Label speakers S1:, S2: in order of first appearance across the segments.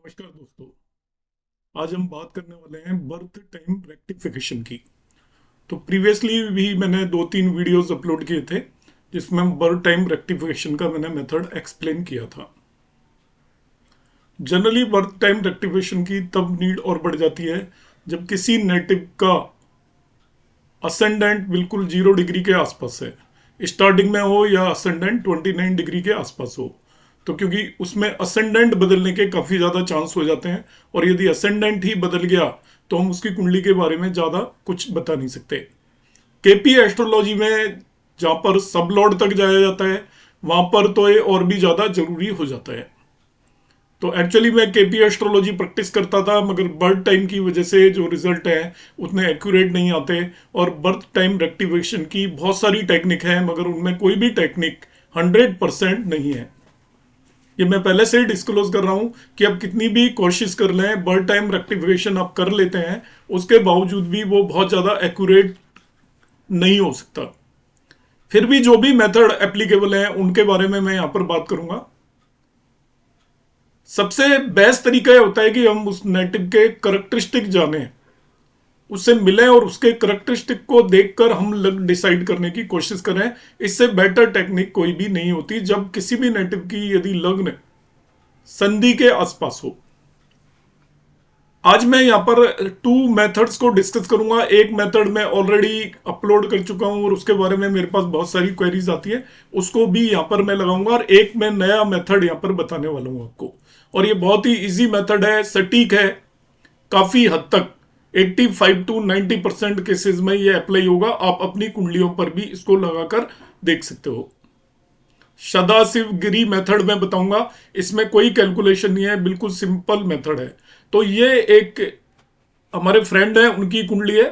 S1: नमस्कार दोस्तों। आज हम बात करने वाले हैं बर्थ टाइम रेक्टिफिकेशन की। तो प्रीवियसली भी मैंने 2-3 वीडियोस अपलोड किए थे जिसमें हम बर्थ टाइम रेक्टिफिकेशन का मैंने मेथड एक्सप्लेन किया था। जनरली बर्थ टाइम रेक्टिफिकेशन की तब नीड और बढ़ जाती है जब किसी नेटिव का असेंडेंट बिल्कुल 0 डिग्री के आसपास है, स्टार्टिंग में हो या असेंडेंट 29 डिग्री के आसपास हो। तो क्योंकि उसमें असेंडेंट बदलने के काफ़ी ज़्यादा चांस हो जाते हैं, और यदि असेंडेंट ही बदल गया तो हम उसकी कुंडली के बारे में ज़्यादा कुछ बता नहीं सकते। केपी एस्ट्रोलॉजी में जहाँ पर सब लॉर्ड तक जाया जाता है, वहाँ पर तो ये और भी ज़्यादा जरूरी हो जाता है। तो एक्चुअली मैं केपी एस्ट्रोलॉजी प्रैक्टिस करता था, मगर बर्थ टाइम की वजह से जो रिजल्ट है उतने एक्यूरेट नहीं आते। और बर्थ टाइम रेक्टिफिकेशन की बहुत सारी टेक्निक है, मगर उनमें कोई भी टेक्निक 100% नहीं है। ये मैं पहले से ही डिस्क्लोज कर रहा हूं कि आप कितनी भी कोशिश कर लें, बर्थ टाइम रेक्टिफिकेशन आप कर लेते हैं, उसके बावजूद भी वो बहुत ज़्यादा एक्यूरेट नहीं हो सकता। फिर भी जो भी मेथड एप्लीकेबल है उनके बारे में मैं यहाँ पर बात करूंगा। सबसे बेस्ट तरीका यह होता है कि हम उस नेटिव के करेक्टरिस्टिक जाने, उससे मिलें और उसके करेक्टरिस्टिक को देखकर हम लग डिसाइड करने की कोशिश करें। इससे बेटर टेक्निक कोई भी नहीं होती जब किसी भी नेटिव की यदि लग्न संधि के आसपास हो। आज मैं यहाँ पर 2 मेथड्स को डिस्कस करूंगा। एक मेथड मैं ऑलरेडी अपलोड कर चुका हूं और उसके बारे में मेरे पास बहुत सारी क्वेरीज आती है, उसको भी यहाँ पर मैं लगाऊंगा। और एक मैं नया मेथड यहाँ पर बताने वाला हूं आपको, और ये बहुत ही इजी मेथड है, सटीक है, काफी हद तक 85 to 90% केसेस में ये अप्लाई होगा। आप अपनी कुंडलियों पर भी इसको लगाकर देख सकते हो। सदाशिव गिरी मेथड में बताऊंगा, इसमें कोई कैलकुलेशन नहीं है, बिल्कुल सिंपल मेथड है। तो ये एक हमारे फ्रेंड है, उनकी कुंडली है।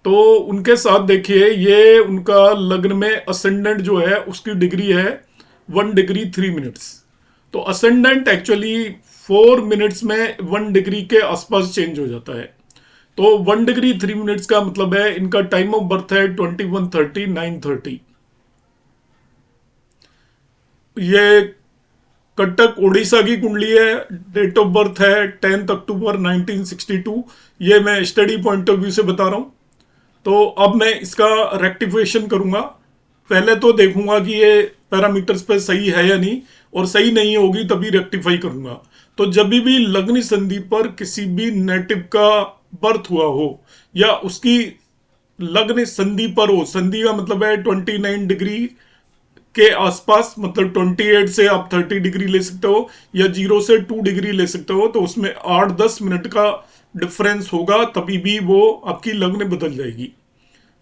S1: तो उनके साथ देखिए, ये उनका लग्न में असेंडेंट जो है उसकी डिग्री है 1 डिग्री 3 मिनट्स। तो असेंडेंट एक्चुअली 4 मिनट्स में 1 डिग्री के आसपास चेंज हो जाता है। तो 1 डिग्री 3 मिनट्स का मतलब है इनका टाइम ऑफ बर्थ है 21:30 9:30। ये कटक उड़ीसा की कुंडली है। डेट ऑफ बर्थ है 10 अक्टूबर 1962। ये मैं स्टडी पॉइंट ऑफ व्यू से बता रहा हूं। तो अब मैं इसका रेक्टिफिकेशन करूंगा। पहले तो देखूंगा कि ये पैरामीटर्स पे सही है या नहीं, और सही नहीं होगी तभी रेक्टिफाई करूंगा। तो जब भी लग्न संधि पर किसी भी नेटिव का बर्थ हुआ हो, या उसकी लग्न संधि पर हो, संधि का मतलब है 29 डिग्री के आसपास, मतलब 28 से आप 30 डिग्री ले सकते हो, या 0 से 2 डिग्री ले सकते हो। तो उसमें 8-10 मिनट का डिफरेंस होगा, तभी भी वो आपकी लग्न बदल जाएगी।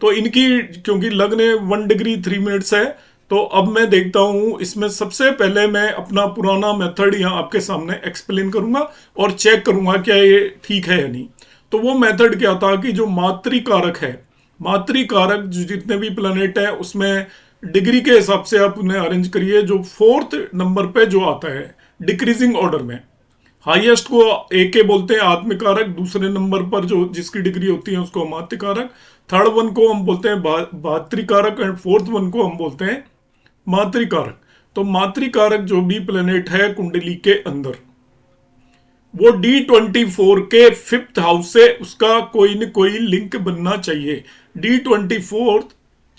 S1: तो इनकी क्योंकि लग्न 1 डिग्री 3 मिनट्स है, तो अब मैं देखता हूं इसमें सबसे पहले मैं अपना पुराना मेथड यहाँ आपके सामने एक्सप्लेन करूंगा और चेक करूंगा क्या ये ठीक है या नहीं। तो वो मेथड क्या था कि जो मातृकारक है, मातृकारक जो जितने भी प्लैनेट है उसमें डिग्री के हिसाब से आप उन्हें अरेंज करिए। जो 4th नंबर पे जो आता है डिक्रीजिंग ऑर्डर में, हाईएस्ट को ए बोलते हैं आत्मकारक, दूसरे नंबर पर जो जिसकी डिग्री होती है उसको मातृकारक, थर्ड वन को हम बोलते हैं भातृकारक, एंड फोर्थ वन को हम बोलते हैं मातृकारक। तो मातृकारक जो भी प्लेनेट है कुंडली के अंदर, वो D24 के 5th हाउस से उसका कोई न कोई लिंक बनना चाहिए। D24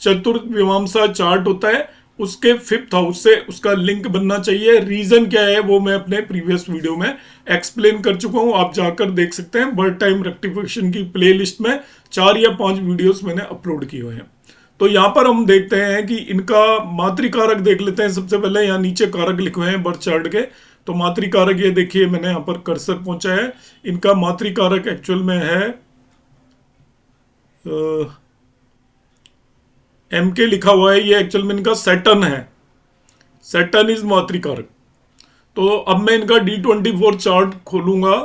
S1: चतुर्विमांसा चार्ट होता है, उसके 5th हाउस से उसका लिंक बनना चाहिए। रीजन क्या है वो मैं अपने प्रीवियस वीडियो में एक्सप्लेन कर चुका हूं, आप जाकर देख सकते हैं। बर्थ टाइम रेक्टिफिकेशन की प्लेलिस्ट में 4 या 5 वीडियोस मैंने अपलोड किए हुए हैं। तो यहां पर हम देखते हैं कि इनका मातृकारक देख लेते हैं। सबसे पहले यहाँ नीचे कारक लिखे हुए हैं बर्थ चार्ट के। तो मातृकारक ये देखिए, मैंने यहाँ पर कर्सर पहुंचा है। इनका मातृकारक एक्चुअल में है एम के लिखा हुआ है, ये एक्चुअल में इनका सैटर्न है। सैटर्न इज मातृकारक। तो अब मैं इनका D24 चार्ट खोलूंगा,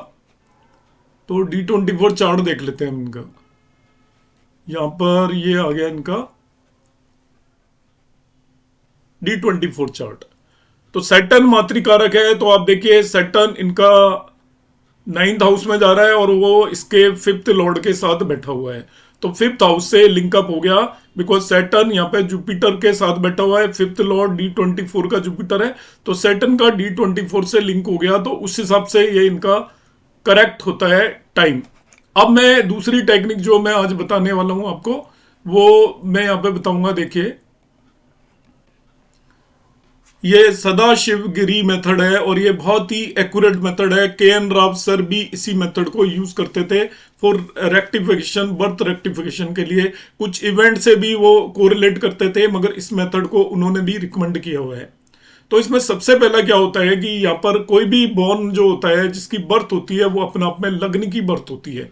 S1: तो D24 चार्ट देख लेते हैं हम इनका। यहां पर ये आ गया इनका D24 चार्ट। तो सैटर्न मातृकारक है। तो आप देखिए सैटर्न इनका 9th हाउस में जा रहा है और वो इसके 5th लॉर्ड के साथ बैठा हुआ है। तो फिफ्थ हाउस से लिंकअप हो गया, बिकॉज सैटर्न यहाँ पे जुपिटर के साथ बैठा हुआ है, फिफ्थ लॉर्ड D24 का जुपिटर है, तो सैटर्न का D24 से लिंक हो गया, तो उस हिसाब से ये इनका करेक्ट होता है टाइम। अब मैं दूसरी टेक्निक जो मैं आज बताने वाला हूं आपको, वो मैं यहां पे बताऊंगा। देखिए, ये सदाशिव गिरी मेथड है और ये बहुत ही एक्यूरेट मेथड है। KN राव सर भी इसी मेथड को यूज करते थे फॉर रेक्टिफिकेशन, बर्थ रेक्टिफिकेशन के लिए। कुछ इवेंट से भी वो कोरिलेट करते थे, मगर इस मेथड को उन्होंने भी रिकमेंड किया हुआ है। तो इसमें सबसे पहला क्या होता है कि यहाँ पर कोई भी बॉर्न जो होता है, जिसकी बर्थ होती है, वो अपने आप में लग्न की बर्थ होती है।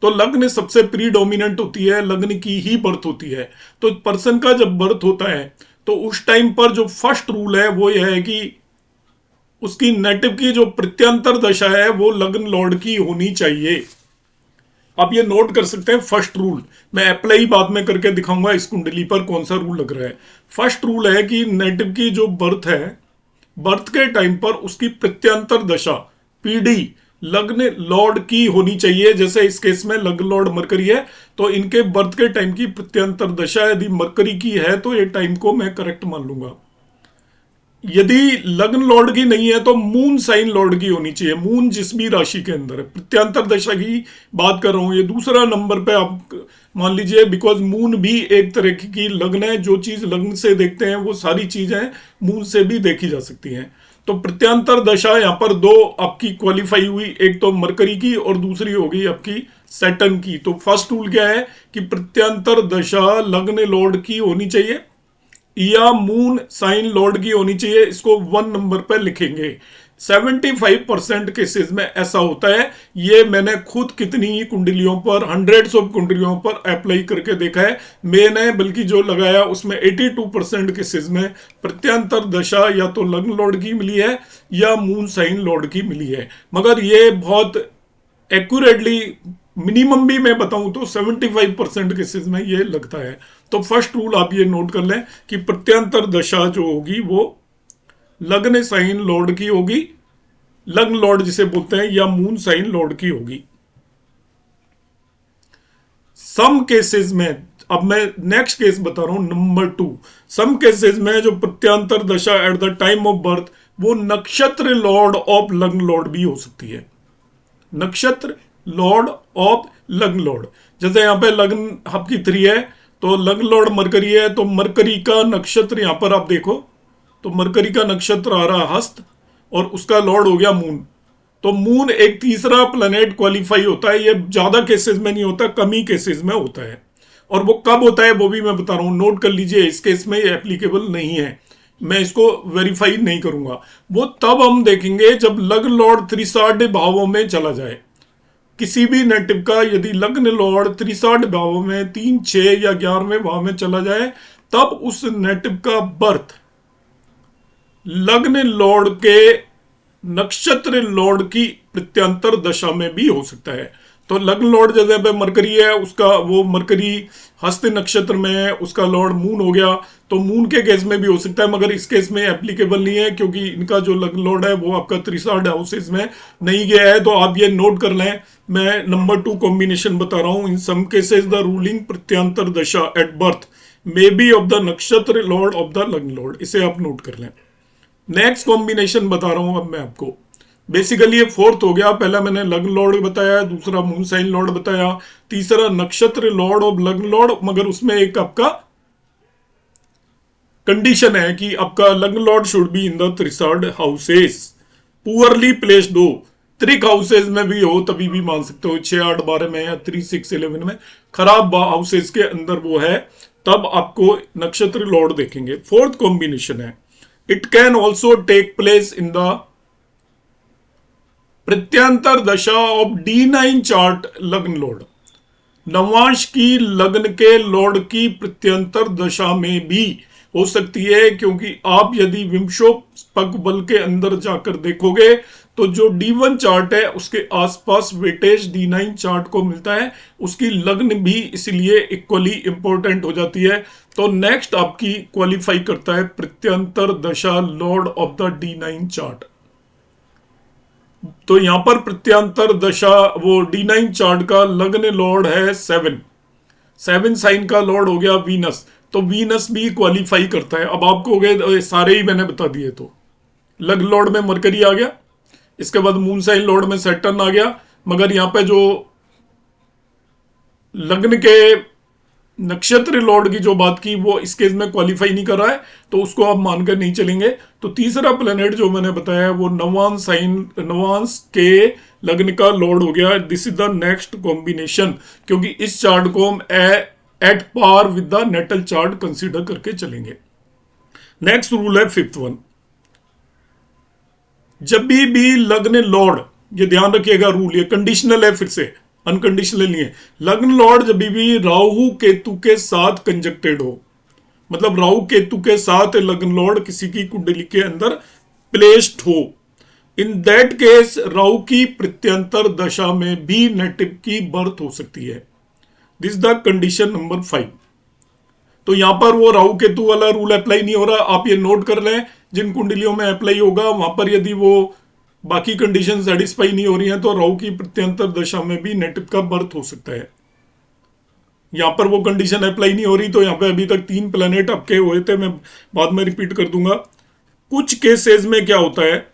S1: तो लग्न सबसे प्रीडोमिनेंट होती है, लग्न की ही बर्थ होती है। तो पर्सन का जब बर्थ होता है तो उस टाइम पर जो फर्स्ट रूल है वो यह है कि उसकी नेटिव की जो प्रत्यंतर दशा है वो लग्न लॉर्ड की होनी चाहिए। आप ये नोट कर सकते हैं फर्स्ट रूल। मैं अप्लाई बाद में करके दिखाऊंगा इस कुंडली पर कौन सा रूल लग रहा है। फर्स्ट रूल है कि नेटिव की जो बर्थ है, बर्थ के टाइम पर उसकी प्रत्यंतर दशा PD लग्न लॉर्ड की होनी चाहिए। जैसे इस केस में लग्न लॉर्ड मरकरी है, तो इनके बर्थ के टाइम की प्रत्यंतर दशा यदि मरकरी की है तो ये टाइम को मैं करेक्ट मान लूंगा। यदि लग्न लॉर्ड की नहीं है तो मून साइन लॉर्ड की होनी चाहिए। मून जिस भी राशि के अंदर है, प्रत्यंतर दशा की बात कर रहा हूं, ये दूसरा नंबर पे आप मान लीजिए, बिकॉज मून भी एक तरह की लग्न है। जो चीज लग्न से देखते हैं वो सारी चीजें मून से भी देखी जा सकती हैं। तो प्रत्यंतर दशा यहाँ पर दो आपकी क्वालिफाई हुई, एक तो मरकरी की और दूसरी होगी आपकी सैटर्न की। तो फर्स्ट रूल क्या है कि प्रत्यंतर दशा लग्न लॉर्ड की होनी चाहिए या मून साइन लॉर्ड की होनी चाहिए। इसको 1 नंबर पर लिखेंगे। 75% केसेस में ऐसा होता है। ये मैंने खुद कितनी ही कुंडलियों पर, हंड्रेड्स ऑफ कुंडलियों पर अप्लाई करके देखा है। मैंने बल्कि जो लगाया उसमें 82% केसेस में प्रत्यंतर दशा या तो लग्न लॉर्ड की मिली है या मून साइन लॉर्ड की मिली है। मगर ये बहुत एक्यूरेटली, मिनिमम भी मैं बताऊं तो 75% केसेस में ये लगता है। तो फर्स्ट रूल आप ये नोट कर लें कि प्रत्यंतर दशा जो होगी वो लग्न साइन लॉर्ड की होगी, लग्न लॉर्ड जिसे बोलते हैं, या मून साइन लॉर्ड की होगी। सम केसेस में, अब मैं नेक्स्ट केस बता रहा हूं नंबर 2। सम केसेस में जो प्रत्यंतर दशा at the time of birth वो नक्षत्र लॉर्ड ऑफ लग्न लॉर्ड भी हो सकती है। नक्षत्र लॉर्ड ऑफ लग्न लॉर्ड, जैसे यहां पे लग्न आपकी 3 है तो लग्न लॉर्ड मरकरी है, तो मरकरी का नक्षत्र यहां पर आप देखो, तो मरकरी का नक्षत्र आ रहा हस्त और उसका लॉर्ड हो गया मून। तो मून एक तीसरा प्लैनेट क्वालिफाई होता है। ये ज्यादा केसेस में नहीं होता, कम ही केसेस में होता है। और वो कब होता है वो भी मैं बता रहा हूं, नोट कर लीजिए। इस केस में ये एप्लीकेबल नहीं है, मैं इसको वेरीफाई नहीं करूंगा। वो तब हम देखेंगे जब लग्न लॉर्ड त्रिसाढ़ भावों में चला जाए। किसी भी नेटिव का यदि लग्न लॉर्ड त्रिसाढ़ भावों में 3, 6 या 11वें भाव में चला जाए, तब उस नेटिव का बर्थ लग्न लॉर्ड के नक्षत्र लॉर्ड की प्रत्यंतर दशा में भी हो सकता है। तो लग्न लॉर्ड जगह पे मरकरी है, उसका वो मरकरी हस्त नक्षत्र में है, उसका लॉर्ड मून हो गया, तो मून के केस में भी हो सकता है। मगर इस केस में एप्लीकेबल नहीं है क्योंकि इनका जो लग्न लॉर्ड है वो आपका त्रिसाढ़ हाउसेस में नहीं गया है। तो आप ये नोट कर लें, मैं नंबर 2 कॉम्बिनेशन बता रहा हूं। इन सम केसेस द रूलिंग प्रत्यंतर दशा at birth may be of the नक्षत्र लॉर्ड ऑफ द लग्न लॉर्ड, इसे आप नोट कर लें। नेक्स्ट कॉम्बिनेशन बता रहा हूं अब मैं आपको। बेसिकली ये फोर्थ हो गया। पहला मैंने लग्न लॉर्ड बताया, दूसरा मून साइन लॉर्ड बताया, तीसरा नक्षत्र लॉर्ड ऑफ लग्न लॉर्ड। मगर उसमें एक आपका कंडीशन है कि आपका लग्न lord should be in the त्रिसाढ़ हाउसेस। पुअरली प्लेस्ड हो, त्रिक हाउसेस में भी हो तभी भी मान सकते हो, 6, 8, 12 में या 3, 6, 11 में, खराब हाउसेस के अंदर वो है, तब आपको नक्षत्र लॉर्ड देखेंगे। फोर्थ कॉम्बिनेशन है, it can also take place in the प्रत्यंतर दशा ऑफ D9 चार्ट लग्न लॉर्ड। नवांश की लग्न के लॉर्ड की प्रत्यंतर दशा में भी हो सकती है, क्योंकि आप यदि विंशोपक बल के अंदर जाकर देखोगे तो जो D1 चार्ट है उसके आसपास वेटेज D9 चार्ट को मिलता है, उसकी लग्न भी इसलिए इक्वली इंपॉर्टेंट हो जाती है। तो नेक्स्ट आपकी क्वालिफाई करता है प्रत्यंतर दशा Lord of the D9 chart. तो यहां पर प्रत्यंतर दशा वो D9 चार्ट का लग्न लॉर्ड है 7। 7 साइन का लॉर्ड हो गया वीनस, तो वीनस भी क्वालिफाई करता है। अब आपको हो गए सारे ही मैंने बता दिए। तो लग्न लॉर्ड में मरकरी आ गया, इसके बाद मून साइन लॉर्ड में सैटर्न आ गया, मगर यहां पे जो लग्न के नक्षत्र लॉर्ड की जो बात की वो इस केस में क्वालिफाई नहीं कर रहा है, तो उसको आप मानकर नहीं चलेंगे। तो तीसरा प्लेनेट जो मैंने बताया वो नवांश के लग्न का लॉर्ड हो गया। This is the next combination, क्योंकि इस चार्ट को हम at par with the natal chart consider करके चलेंगे। नेक्स्ट रूल है 5th वन, जब भी लग्न लॉर्ड, ये ध्यान रखिएगा रूल, ये कंडीशनल है, फिर से अनकंडीशनल नहीं है। लग्न लॉर्ड जब भी राहु केतु के साथ कंजक्टेड हो, मतलब राहु केतु के साथ लग्न लॉर्ड किसी की कुंडली के अंदर प्लेस्ड हो, इन दैट केस राहु की प्रत्यंतर दशा में भी नेटिव की बर्थ हो सकती है। This the condition number 5। तो यहां पर वो राहु केतु वाला रूल अप्लाई नहीं हो रहा, आप ये नोट कर लें। जिन कुंडलियों में अप्लाई होगा वहां पर यदि वो बाकी कंडीशन सेटिस्फाई नहीं हो रही हैं तो राहु की प्रत्यंतर दशा में भी नेटिव का बर्थ हो सकता है। यहां पर वो कंडीशन अप्लाई नहीं हो रही, तो यहां पे अभी तक 3 प्लेनेट आपके हुए थे, मैं बाद में रिपीट कर दूंगा। कुछ केसेस में क्या होता है,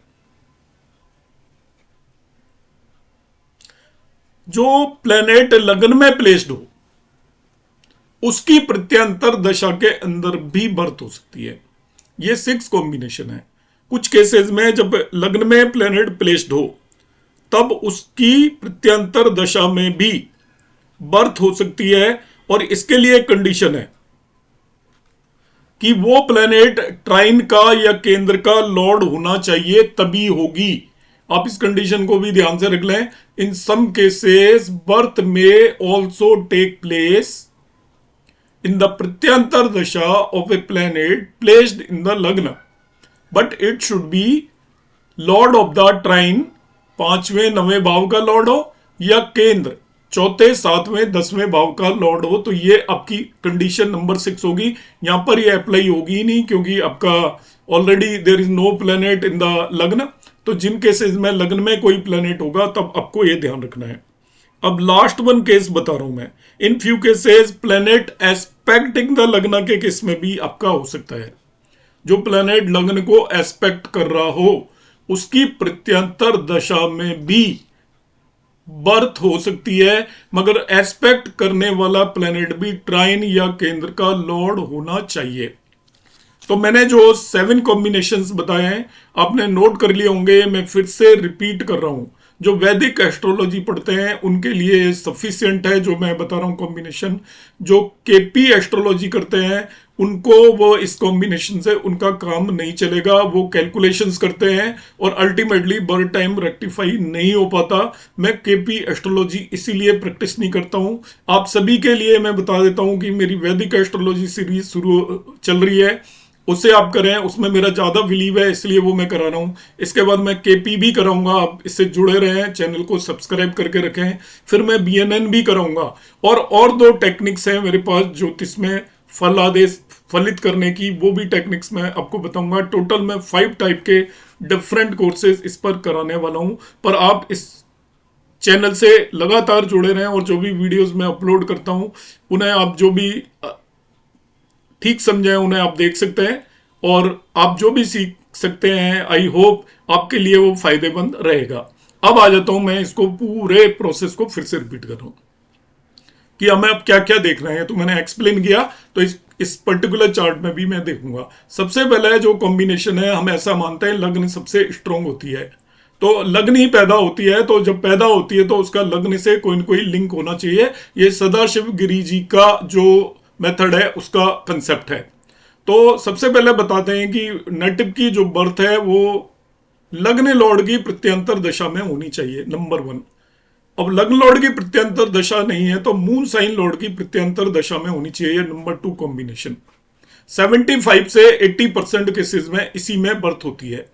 S1: जो प्लेनेट लग्न में प्लेस्ड हो उसकी प्रत्यंतर दशा के अंदर भी बर्थ हो सकती है। ये 6 कॉम्बिनेशन है। कुछ केसेस में जब लग्न में प्लेनेट प्लेस्ड हो तब उसकी प्रत्यंतर दशा में भी बर्थ हो सकती है, और इसके लिए कंडीशन है कि वो प्लेनेट ट्राइन का या केंद्र का लॉर्ड होना चाहिए, तभी होगी। आप इस कंडीशन को भी ध्यान से रख लें। इन सम केसेस बर्थ में also take place in the pratyantar dasha of a planet placed in the लग्न, but it should be lord of the trine, 5वें 9वें भाव का लॉर्ड हो, या केंद्र 4थे 7वें 10वें भाव का लॉर्ड हो। तो ये आपकी कंडीशन नंबर 6 होगी। यहां पर ये अप्लाई होगी ही नहीं, क्योंकि आपका already there is no planet in the lagna. तो जिन केसेस में लग्न में कोई प्लेनेट होगा तब आपको ये ध्यान रखना है। अब लास्ट वन केस बता रहा हूं मैं। In few cases planet expecting the लग्न के केस में भी आपका हो सकता है। जो प्लेनेट लग्न को एस्पेक्ट कर रहा हो उसकी प्रत्यंतर दशा में भी बर्थ हो सकती है, मगर एस्पेक्ट करने वाला प्लेनेट भी ट्राइन या केंद्र का लॉर्ड होना चाहिए। तो मैंने जो 7 कॉम्बिनेशंस बताए हैं आपने नोट कर लिए होंगे, मैं फिर से रिपीट कर रहा हूं। जो वैदिक एस्ट्रोलॉजी पढ़ते हैं उनके लिए सफिशिएंट है जो मैं बता रहा हूं कॉम्बिनेशन। जो केपी एस्ट्रोलॉजी करते हैं उनको वो इस कॉम्बिनेशन से उनका काम नहीं चलेगा। वो कैलकुलेशंस करते हैं और अल्टीमेटली बर्थ टाइम रेक्टिफाई नहीं हो पाता। मैं केपी एस्ट्रोलॉजी इसीलिए प्रैक्टिस नहीं करता हूं। आप सभी के लिए मैं बता देता हूं कि मेरी वैदिक एस्ट्रोलॉजी सीरीज शुरू चल रही है, उससे आप करें, उसमें मेरा ज्यादा बिलीव है इसलिए वो मैं करा रहा हूं। इसके बाद मैं केपी भी कराऊंगा, आप इससे जुड़े रहें, चैनल को सब्सक्राइब करके रखें। फिर मैं बीएनएन भी कराऊंगा, और 2 टेक्निक्स हैं मेरे पास ज्योतिष में फल आदेश फलित करने की, वो भी टेक्निक्स मैं आपको बताऊंगा। टोटल मैं 5 टाइप के डिफरेंट कोर्सेज इस पर कराने वाला हूं। पर आप इस चैनल से लगातार जुड़े रहें और जो भी वीडियोस मैं अपलोड करता हूं उन्हें आप जो भी ठीक समझे उन्हें आप देख सकते हैं, और आप जो भी सीख सकते हैं आई होप आपके लिए वो फायदेमंद रहेगा। अब आ जाता हूं मैं इसको पूरे प्रोसेस को फिर से रिपीट कर रहा हूं कि हमें अब क्या क्या देखना है। तो मैंने एक्सप्लेन किया, तो इस पर्टिकुलर चार्ट में भी मैं देखूंगा। सबसे पहले जो कॉम्बिनेशन है, हम ऐसा मानते हैं लग्न सबसे स्ट्रांग होती है, तो लग्न ही पैदा होती है। तो जब पैदा होती है तो उसका लग्न से कोई न कोई लिंक होना चाहिए। ये सदाशिव गिरी जी का जो मेथड है उसका कंसेप्ट है। तो सबसे पहले बताते हैं कि नेटिव की जो बर्थ है वो लग्न लॉर्ड की प्रत्यंतर दशा में होनी चाहिए, नंबर 1। अब लग्न लॉर्ड की प्रत्यंतर दशा नहीं है तो मून साइन लॉर्ड की प्रत्यंतर दशा में होनी चाहिए, नंबर 2 कॉम्बिनेशन। 75 से 80% केसेस में इसी में बर्थ होती है,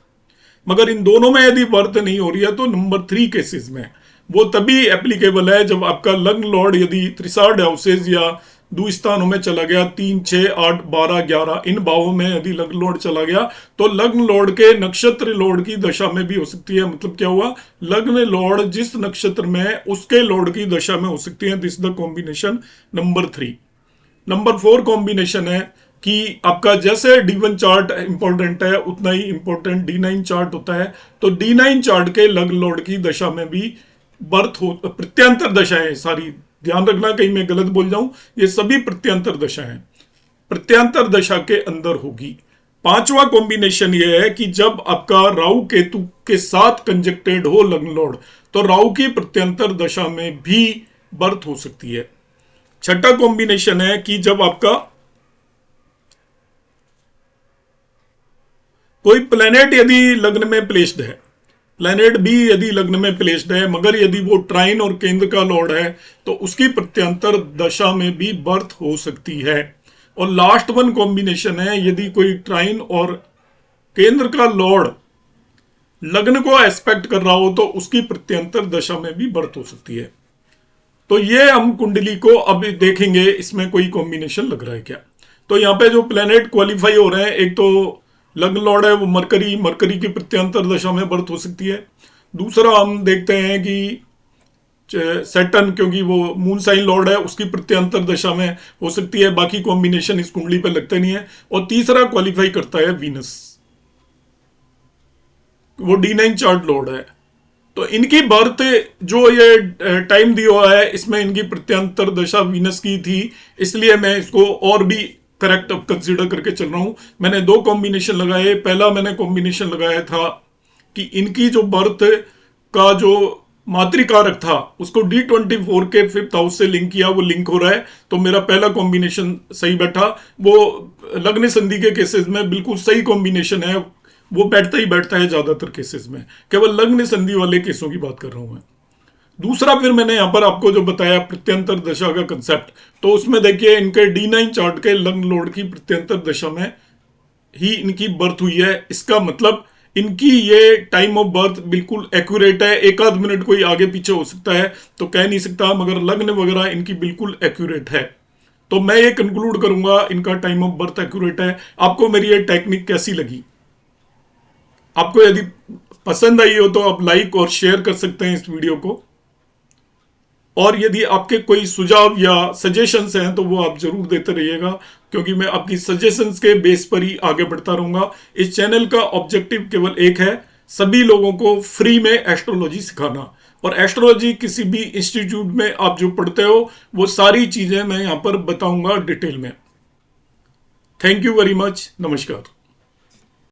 S1: मगर इन दोनों में यदि बर्थ नहीं हो रही है तो नंबर 3 केसेस में वो तभी एप्लीकेबल है जब आपका लग्न लॉर्ड यदि त्रिसाढ़ हाउसेज या द्विस्थानों में चला गया, 3, 6, 8, 12, 11 इन भावों में यदि लग्न लॉर्ड चला गया तो लग्न लॉर्ड के नक्षत्र लॉर्ड की दशा में भी हो सकती है। मतलब क्या हुआ, लग्न लॉर्ड जिस नक्षत्र में है उसके लॉर्ड की दशा में हो सकती है। This the combination number 3। Number 4 combination है कि आपका जैसे D1 चार्ट इंपॉर्टेंट है उतना ही इंपॉर्टेंट D9 चार्ट होता है। तो D9 चार्ट के लग्न लॉर्ड की दशा में भी बर्थ हो, प्रत्यंतर दशाएं सारी, ध्यान रखना कहीं मैं गलत बोल जाऊं, ये सभी प्रत्यंतर दशाएं प्रत्यंतर दशा के अंदर होगी। पांचवा कॉम्बिनेशन ये है कि जब आपका राहु केतु के साथ कंजक्टेड हो लग्न लॉर्ड, तो राहु की प्रत्यंतर दशा में भी बर्थ हो सकती है। छठा कॉम्बिनेशन है कि जब आपका कोई प्लेनेट यदि लग्न में प्लेस्ड है, प्लेनेट भी यदि लग्न में प्लेस्ड है, मगर यदि वो ट्राइन और केंद्र का लॉर्ड है, तो उसकी प्रत्यंतर दशा में भी बर्थ हो सकती है। और लास्ट वन कॉम्बिनेशन है, यदि कोई ट्राइन और केंद्र का लॉर्ड लग्न को एस्पेक्ट कर रहा हो, तो उसकी प्रत्यंतर दशा में भी बर्थ हो सकती है। तो ये हम कुंडली को अब देखेंगे, इसमें कोई कॉम्बिनेशन लग रहा है क्या। तो यहाँ पे जो प्लेनेट क्वालिफाई हो रहे हैं, एक तो लग्न लॉर्ड है वो मरकरी, मरकरी की प्रत्यंतर दशा में बर्थ हो सकती है। दूसरा हम देखते हैं कि सैटर्न, क्योंकि वो मून साइन लॉर्ड है, उसकी प्रत्यंतर दशा में हो सकती है। बाकी कॉम्बिनेशन इस कुंडली पे लगते नहीं है। और तीसरा क्वालिफाई करता है वीनस, वो D9 चार्ट लॉर्ड है। तो इनकी बर्थ जो ये टाइम दिया हुआ है, इसमें इनकी प्रत्यंतर दशा वीनस की थी, इसलिए मैं इसको और भी करेक्ट अब कंसीडर करके चल रहा हूं। मैंने दो कॉम्बिनेशन लगाए। पहला मैंने कॉम्बिनेशन लगाया था कि इनकी जो बर्थ का जो मातृकारक था उसको D24 के 5th हाउस से लिंक किया, वो लिंक हो रहा है, तो मेरा पहला कॉम्बिनेशन सही बैठा। वो लग्न संधि के केसेस में बिल्कुल सही कॉम्बिनेशन है, वो बैठता ही बैठता है ज्यादातर केसेस में, केवल लग्न संधि वाले केसों की बात कर रहा हूं मैं। दूसरा फिर मैंने यहां पर आपको जो बताया प्रत्यंतर दशा का कंसेप्ट, तो उसमें देखिए इनके D9 चार्ट के लग्न लॉर्ड की प्रत्यंतर दशा में ही इनकी बर्थ हुई है। इसका मतलब इनकी ये टाइम ऑफ बर्थ बिल्कुल एक्यूरेट है। एक आध मिनट कोई आगे पीछे हो सकता है तो कह नहीं सकता, मगर लग्न वगैरह इनकी बिल्कुल एक्यूरेट है। तो मैं ये कंक्लूड करूंगा इनका टाइम ऑफ बर्थ एक्यूरेट है। आपको मेरी ये टेक्निक कैसी लगी? आपको यदि पसंद आई हो तो आप लाइक और शेयर कर सकते हैं इस वीडियो को। और यदि आपके कोई सुझाव या सजेशंस हैं तो वो आप जरूर देते रहिएगा, क्योंकि मैं आपकी सजेशंस के बेस पर ही आगे बढ़ता रहूंगा। इस चैनल का ऑब्जेक्टिव केवल एक है, सभी लोगों को फ्री में एस्ट्रोलॉजी सिखाना। और एस्ट्रोलॉजी किसी भी इंस्टीट्यूट में आप जो पढ़ते हो वो सारी चीजें मैं यहां पर बताऊंगा डिटेल में। Thank you very much. नमस्कार।